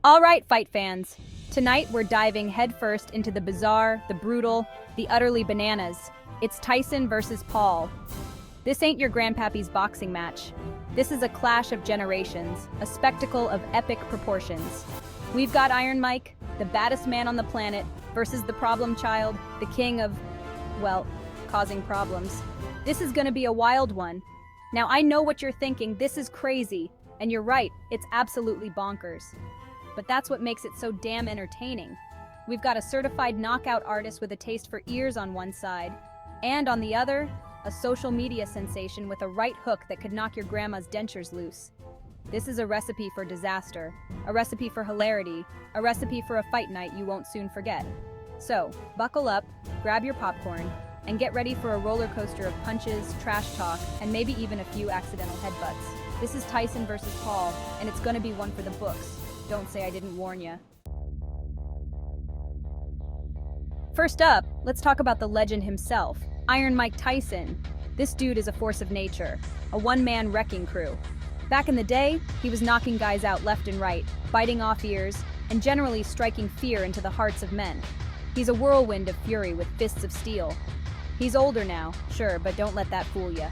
All right, fight fans. Tonight we're diving headfirst into the bizarre, the brutal, the utterly bananas. It's Tyson versus Paul. This ain't your grandpappy's boxing match. This is a clash of generations, a spectacle of epic proportions. We've got Iron Mike, the baddest man on the planet, versus the problem child, the king of, well, causing problems. This is gonna be a wild one. Now I know what you're thinking, this is crazy. And you're right, it's absolutely bonkers. But that's what makes it so damn entertaining. We've got a certified knockout artist with a taste for ears on one side, and on the other, a social media sensation with a right hook that could knock your grandma's dentures loose. This is a recipe for disaster, a recipe for hilarity, a recipe for a fight night you won't soon forget. So, buckle up, grab your popcorn, and get ready for a roller coaster of punches, trash talk, and maybe even a few accidental headbutts. This is Tyson versus Paul, and it's gonna be one for the books. Don't say I didn't warn ya. First up, let's talk about the legend himself, Iron Mike Tyson. This dude is a force of nature, a one-man wrecking crew. Back in the day, he was knocking guys out left and right, biting off ears, and generally striking fear into the hearts of men. He's a whirlwind of fury with fists of steel. He's older now, sure, but don't let that fool ya.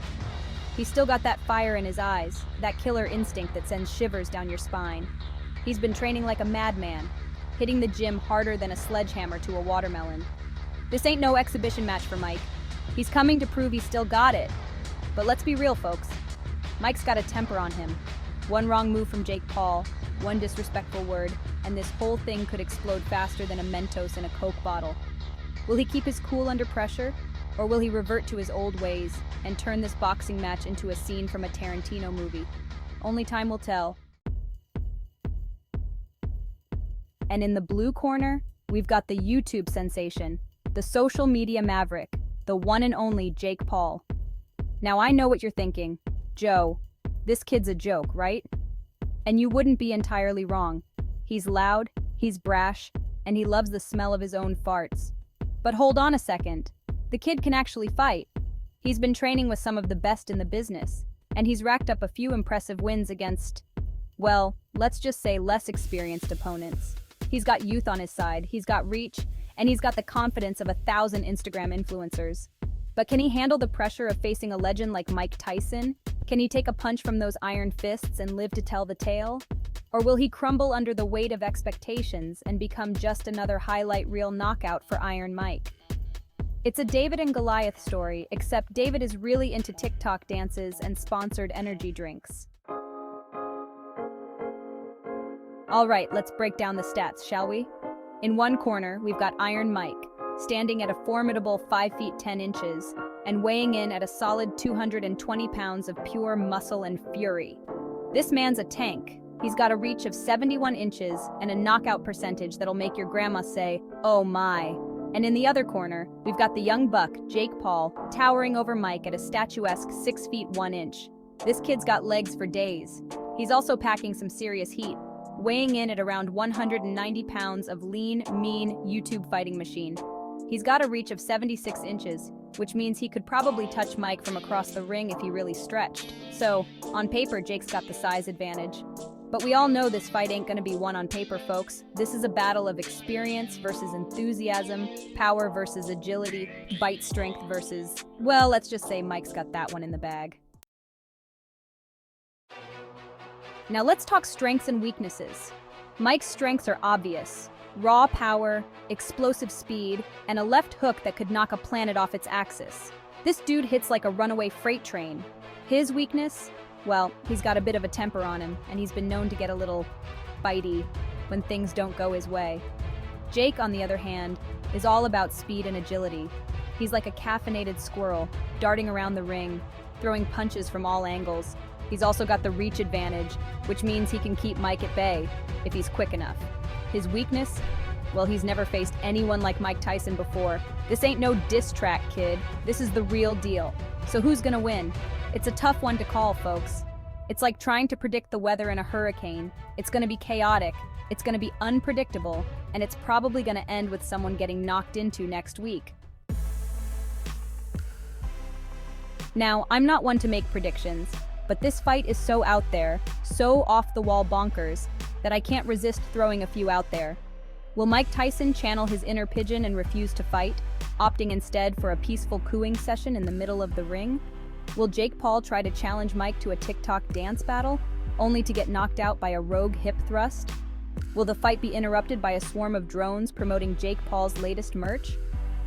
He's still got that fire in his eyes, that killer instinct that sends shivers down your spine. He's been training like a madman, hitting the gym harder than a sledgehammer to a watermelon. This ain't no exhibition match for Mike. He's coming to prove he's still got it. But let's be real, folks. Mike's got a temper on him. One wrong move from Jake Paul, one disrespectful word, and this whole thing could explode faster than a Mentos in a Coke bottle. Will he keep his cool under pressure, or will he revert to his old ways and turn this boxing match into a scene from a Tarantino movie? Only time will tell. And in the blue corner, we've got the YouTube sensation, the social media maverick, the one and only Jake Paul. Now I know what you're thinking. Joe, this kid's a joke, right? And you wouldn't be entirely wrong. He's loud, he's brash, and he loves the smell of his own farts. But hold on a second. The kid can actually fight. He's been training with some of the best in the business, and he's racked up a few impressive wins against, well, let's just say less experienced opponents. He's got youth on his side, he's got reach, and he's got the confidence of 1,000 Instagram influencers. But can he handle the pressure of facing a legend like Mike Tyson? Can he take a punch from those iron fists and live to tell the tale? Or will he crumble under the weight of expectations and become just another highlight reel knockout for Iron Mike? It's a David and Goliath story, except David is really into TikTok dances and sponsored energy drinks. All right, let's break down the stats, shall we? In one corner, we've got Iron Mike, standing at a formidable 5 feet 10 inches and weighing in at a solid 220 pounds of pure muscle and fury. This man's a tank. He's got a reach of 71 inches and a knockout percentage that'll make your grandma say, "Oh my." And in the other corner, we've got the young buck, Jake Paul, towering over Mike at a statuesque 6 feet 1 inch. This kid's got legs for days. He's also packing some serious heat, weighing in at around 190 pounds of lean, mean YouTube fighting machine. He's got a reach of 76 inches, which means he could probably touch Mike from across the ring if he really stretched. So, on paper, Jake's got the size advantage. But we all know this fight ain't gonna be won on paper, folks. This is a battle of experience versus enthusiasm, power versus agility, bite strength versus, well, let's just say Mike's got that one in the bag. Now let's talk strengths and weaknesses. Mike's strengths are obvious. Raw power, explosive speed, and a left hook that could knock a planet off its axis. This dude hits like a runaway freight train. His weakness? Well, he's got a bit of a temper on him, and he's been known to get a little bitey when things don't go his way. Jake, on the other hand, is all about speed and agility. He's like a caffeinated squirrel, darting around the ring, throwing punches from all angles. He's also got the reach advantage, which means he can keep Mike at bay if he's quick enough. His weakness? Well, he's never faced anyone like Mike Tyson before. This ain't no diss track, kid. This is the real deal. So who's gonna win? It's a tough one to call, folks. It's like trying to predict the weather in a hurricane. It's gonna be chaotic, it's gonna be unpredictable, and it's probably gonna end with someone getting knocked into next week. Now, I'm not one to make predictions, but this fight is so out there, so off-the-wall bonkers, that I can't resist throwing a few out there. Will Mike Tyson channel his inner pigeon and refuse to fight, opting instead for a peaceful cooing session in the middle of the ring? Will Jake Paul try to challenge Mike to a TikTok dance battle, only to get knocked out by a rogue hip thrust? Will the fight be interrupted by a swarm of drones promoting Jake Paul's latest merch?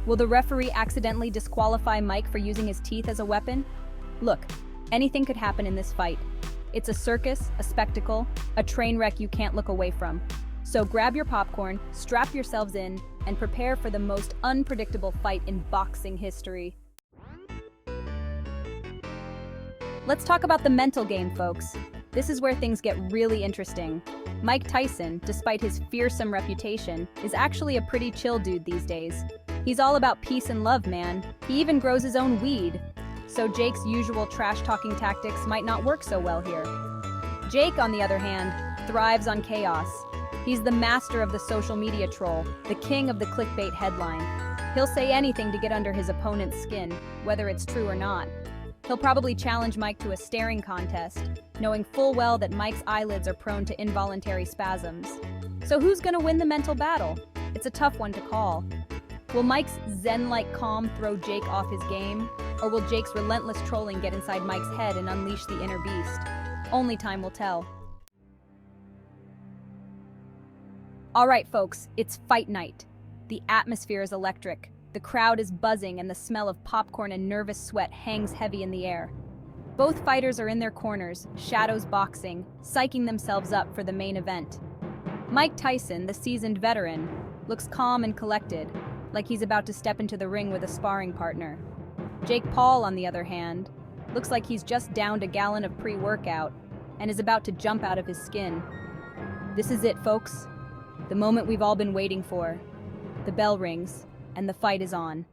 Will the referee accidentally disqualify Mike for using his teeth as a weapon? Look, anything could happen in this fight. It's a circus, a spectacle, a train wreck you can't look away from. So grab your popcorn, strap yourselves in, and prepare for the most unpredictable fight in boxing history. Let's talk about the mental game, folks. This is where things get really interesting. Mike Tyson, despite his fearsome reputation, is actually a pretty chill dude these days. He's all about peace and love, man. He even grows his own weed. So Jake's usual trash-talking tactics might not work so well here. Jake, on the other hand, thrives on chaos. He's the master of the social media troll, the king of the clickbait headline. He'll say anything to get under his opponent's skin, whether it's true or not. He'll probably challenge Mike to a staring contest, knowing full well that Mike's eyelids are prone to involuntary spasms. So who's gonna win the mental battle? It's a tough one to call. Will Mike's zen-like calm throw Jake off his game? Or will Jake's relentless trolling get inside Mike's head and unleash the inner beast? Only time will tell. All right, folks, it's fight night. The atmosphere is electric. The crowd is buzzing and the smell of popcorn and nervous sweat hangs heavy in the air. Both fighters are in their corners, shadows boxing, psyching themselves up for the main event. Mike Tyson, the seasoned veteran, looks calm and collected, like he's about to step into the ring with a sparring partner. Jake Paul, on the other hand, looks like he's just downed a gallon of pre-workout and is about to jump out of his skin. This is it, folks. The moment we've all been waiting for. The bell rings, and the fight is on.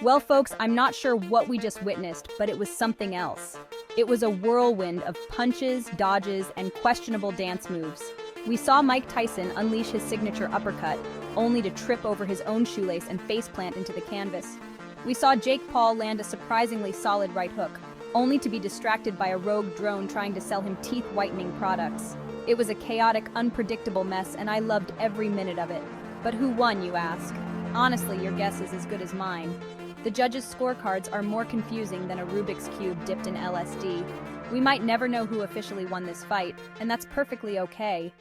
Well, folks, I'm not sure what we just witnessed, but it was something else. It was a whirlwind of punches, dodges, and questionable dance moves. We saw Mike Tyson unleash his signature uppercut, only to trip over his own shoelace and faceplant into the canvas. We saw Jake Paul land a surprisingly solid right hook, only to be distracted by a rogue drone trying to sell him teeth-whitening products. It was a chaotic, unpredictable mess, and I loved every minute of it. But who won, you ask? Honestly, your guess is as good as mine. The judges' scorecards are more confusing than a Rubik's Cube dipped in LSD. We might never know who officially won this fight, and that's perfectly okay.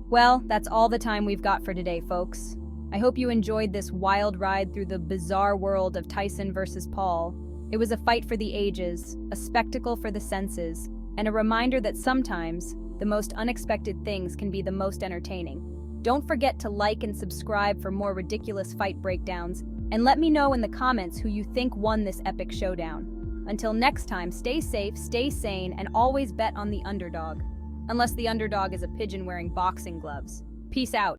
Well, that's all the time we've got for today, folks. I hope you enjoyed this wild ride through the bizarre world of Tyson versus Paul. It was a fight for the ages, a spectacle for the senses, and a reminder that sometimes the most unexpected things can be the most entertaining. Don't forget to like and subscribe for more ridiculous fight breakdowns, and let me know in the comments who you think won this epic showdown. Until next time, stay safe, stay sane, and always bet on the underdog. Unless the underdog is a pigeon wearing boxing gloves. Peace out.